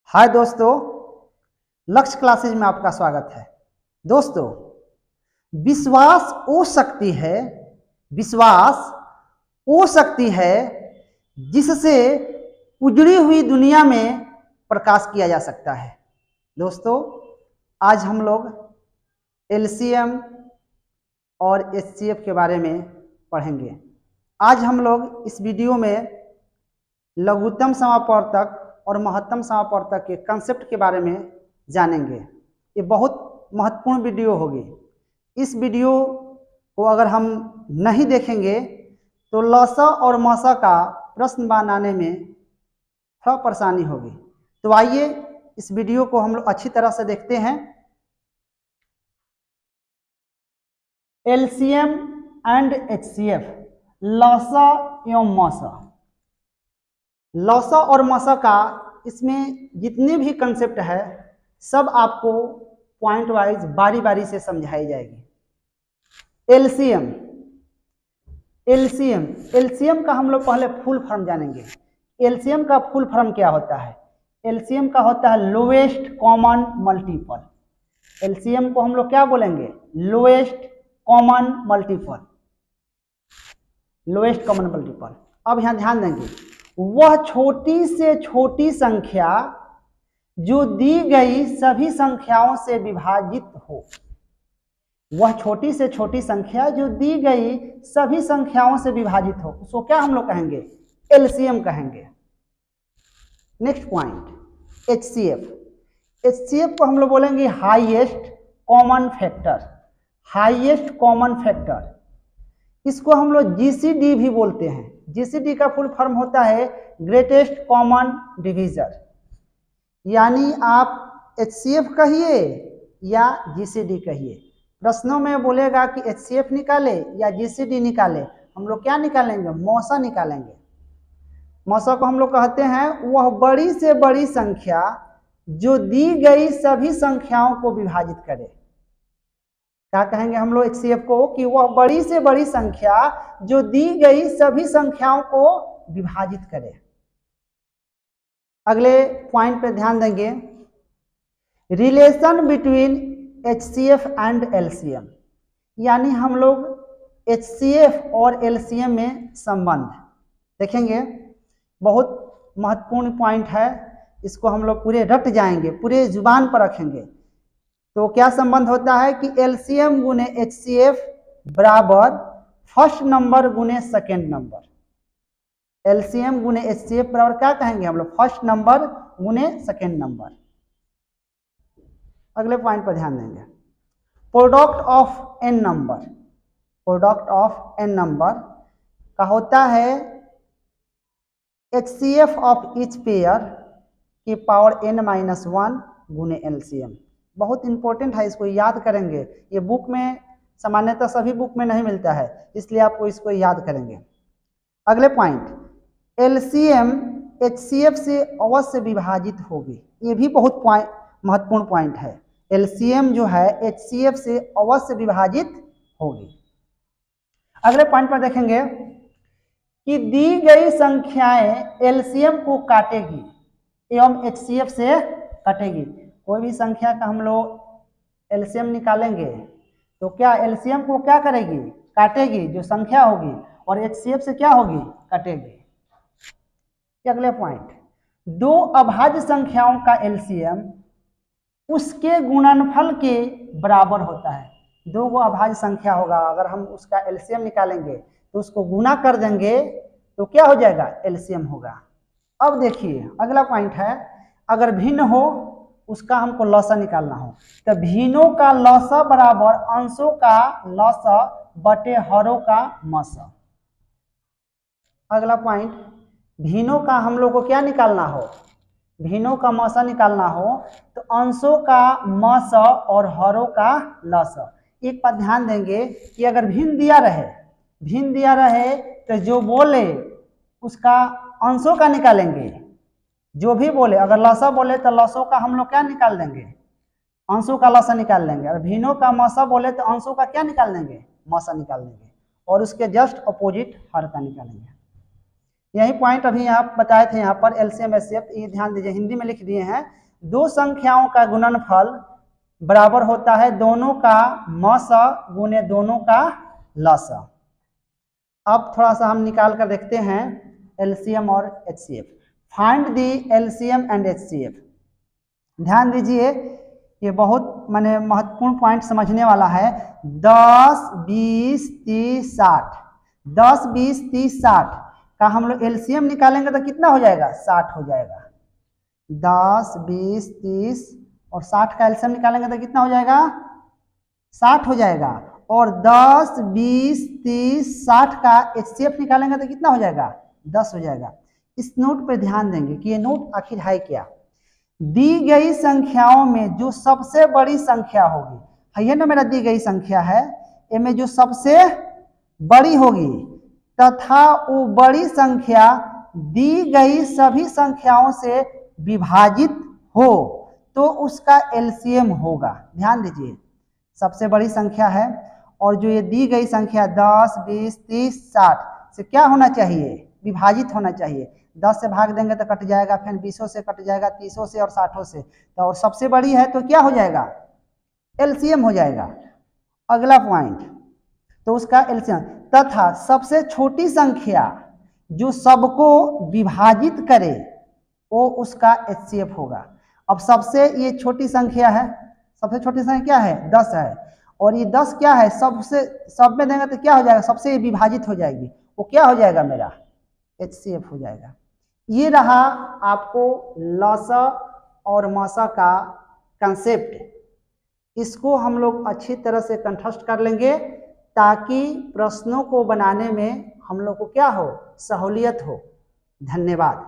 हाय दोस्तों, लक्ष्य क्लासेज में आपका स्वागत है। दोस्तों, विश्वास वो शक्ति है, विश्वास वो शक्ति है जिससे उजड़ी हुई दुनिया में प्रकाश किया जा सकता है। दोस्तों, आज हम लोग एलसीएम और एचसीएफ के बारे में पढ़ेंगे। आज हम लोग इस वीडियो में लघुत्तम समापवर्तक और महत्तम समापवर्तक के कंसेप्ट के बारे में जानेंगे। ये बहुत महत्वपूर्ण वीडियो होगी। इस वीडियो को अगर हम नहीं देखेंगे तो लसा और मसा का प्रश्न बनाने में थोड़ा परेशानी होगी। तो आइए इस वीडियो को हम लोग अच्छी तरह से देखते हैं। एलसीएम एंड एचसीएफ, लसा एवं मसा। लसा और मसा का इसमें जितने भी कंसेप्ट है सब आपको पॉइंट वाइज बारी बारी से समझाई जाएगी। एलसीएम, एलसीएम एलसीएम का हम लोग पहले फुल फॉर्म जानेंगे। एलसीएम का फुल फॉर्म क्या होता है? एलसीएम का होता है लोएस्ट कॉमन मल्टीपल। एलसीएम को हम लोग क्या बोलेंगे? Lowest common multiple, lowest common multiple. अब यहां ध्यान देंगे, वह छोटी से छोटी संख्या जो दी गई सभी संख्याओं से विभाजित हो। वह छोटी से छोटी संख्या जो दी गई सभी संख्याओं से विभाजित हो, उसको क्या हम लोग कहेंगे? एलसीएम कहेंगे। Next point, HCF. एचसीएफ को हम लोग बोलेंगे highest common factor, highest common factor. इसको हम लोग जीसीडी भी बोलते हैं। जीसीडी का फुल फॉर्म होता है ग्रेटेस्ट कॉमन डिवीजर। यानी आप एचसीएफ कहिए या जीसीडी कहिए, प्रश्नों में बोलेगा कि एचसीएफ निकाले या जीसीडी निकाले, हम लोग क्या निकालेंगे? मौसा निकालेंगे। मौसा को हम लोग कहते हैं वह बड़ी से बड़ी संख्या जो दी गई सभी संख्याओं को विभाजित करे। क्या कहेंगे हम लोग एचसीएफ को? कि वह बड़ी से बड़ी संख्या जो दी गई सभी संख्याओं को विभाजित करे। अगले पॉइंट पे ध्यान देंगे, relation between HCF and LCM. यानी हम लोग एचसीएफ और एलसीएम में संबंध देखेंगे। बहुत महत्वपूर्ण पॉइंट है, इसको हम लोग पूरे रट जाएंगे, पूरे जुबान पर रखेंगे। तो क्या संबंध होता है कि एलसीएम गुने एचसीएफ बराबर फर्स्ट नंबर गुने सेकेंड नंबर। एलसीएम गुने एचसीएफ बराबर क्या कहेंगे हम लोग? फर्स्ट नंबर गुने सेकेंड नंबर। अगले पॉइंट पर ध्यान देंगे, product of n number. Product of n number का होता है एचसीएफ ऑफ ईच पेयर की पावर n-1 गुने एलसीएम। बहुत इंपॉर्टेंट है, इसको याद करेंगे। ये बुक में सामान्यतः सभी बुक में नहीं मिलता है, इसलिए आपको इसको याद करेंगे। अगले पॉइंट, एलसीएम एचसीएफ से अवश्य विभाजित होगी। ये भी बहुत महत्वपूर्ण पॉइंट है। एलसीएम जो है एचसीएफ से अवश्य विभाजित होगी। अगले पॉइंट पर देखेंगे कि दी गई संख्याएं एलसीएम को काटेगी एवं एचसीएफ से कटेगी। कोई भी संख्या का हम लोग एलसीएम निकालेंगे तो क्या एलसीएम को क्या करेगी? काटेगी, जो संख्या होगी, और एचसीएफ से क्या होगी? कटेगी। अगले पॉइंट, दो अभाज्य संख्याओं का एलसीएम उसके गुणनफल के बराबर होता है। दो गो अभाज्य संख्या होगा, अगर हम उसका एलसीएम निकालेंगे तो उसको गुना कर देंगे तो क्या हो जाएगा? एलसीएम होगा। अब देखिए अगला पॉइंट है, अगर भिन्न हो उसका हमको लसा निकालना हो तो भिन्नों का लसा बराबर अंशों का लसा बटे हरों का मसा। अगला पॉइंट, भिन्नों का हम लोग को क्या निकालना हो? भिन्नों का मसा निकालना हो तो अंशों का मसा और हरों का लसा। एक बात ध्यान देंगे कि अगर भिन्न दिया रहे तो जो बोले उसका अंशों का निकालेंगे। जो भी बोले, अगर लसा बोले तो लसों का हम लोग क्या निकाल देंगे? अंशों का लसा निकाल देंगे। और भिन्नों का मसा बोले तो अंशों का क्या निकाल देंगे? मसा निकाल देंगे। और उसके जस्ट अपोजिट हर का निकालेंगे। यही पॉइंट अभी आप बताए थे यहाँ पर एलसीएम एचसीएफ, ये ध्यान दीजिए, हिंदी में लिख दिए हैं। दो संख्याओं का गुणनफल बराबर होता है दोनों का मस गुने दोनों का लस। अब थोड़ा सा हम निकाल कर देखते हैं एलसीएम और HCF. Find the LCM and HCF. ध्यान दीजिए, ये बहुत माने महत्वपूर्ण पॉइंट समझने वाला है। 10, 20, 30, 60, 10, 20, 30, 60 का हम लोग एलसीएम निकालेंगे तो कितना हो जाएगा? 60 हो जाएगा। 10, 20, 30 और 60 का एलसीएम निकालेंगे तो कितना हो जाएगा? 60 हो जाएगा। और 10, 20, 30, 60 का एचसीएफ निकालेंगे तो कितना हो जाएगा? 10 हो जाएगा। इस नोट पर ध्यान देंगे कि ये नोट आखिर है क्या। दी गई संख्याओं में जो सबसे बड़ी संख्या होगी, ये ना मेरा दी गई संख्या है, इनमें जो सबसे बड़ी होगी तथा वो बड़ी संख्या दी गई सभी संख्याओं से विभाजित हो तो उसका एलसीएम होगा। ध्यान दीजिए, सबसे बड़ी संख्या है और जो ये दी गई संख्या 10, 20, 30, 60 से क्या होना चाहिए? विभाजित होना चाहिए। 10 से भाग देंगे तो कट जाएगा, फिर 20 से कट जाएगा, 30 से और 60 से, तो और सबसे बड़ी है तो क्या हो जाएगा? एलसीएम हो जाएगा। अगला पॉइंट, तो उसका एलसीएम तथा सबसे छोटी संख्या जो सबको विभाजित करे वो उसका एचसीएफ होगा। अब सबसे ये छोटी संख्या है, सबसे छोटी संख्या क्या है? 10 है, और ये 10 क्या है? सबसे सब में देंगे तो क्या हो जाएगा? सबसे विभाजित हो जाएगी, वो क्या हो जाएगा? मेरा एचसीएफ हो जाएगा। ये रहा आपको लसा और मसा का कंसेप्ट। इसको हम लोग अच्छी तरह से कंठस्थ कर लेंगे ताकि प्रश्नों को बनाने में हम लोग को क्या हो? सहूलियत हो। धन्यवाद।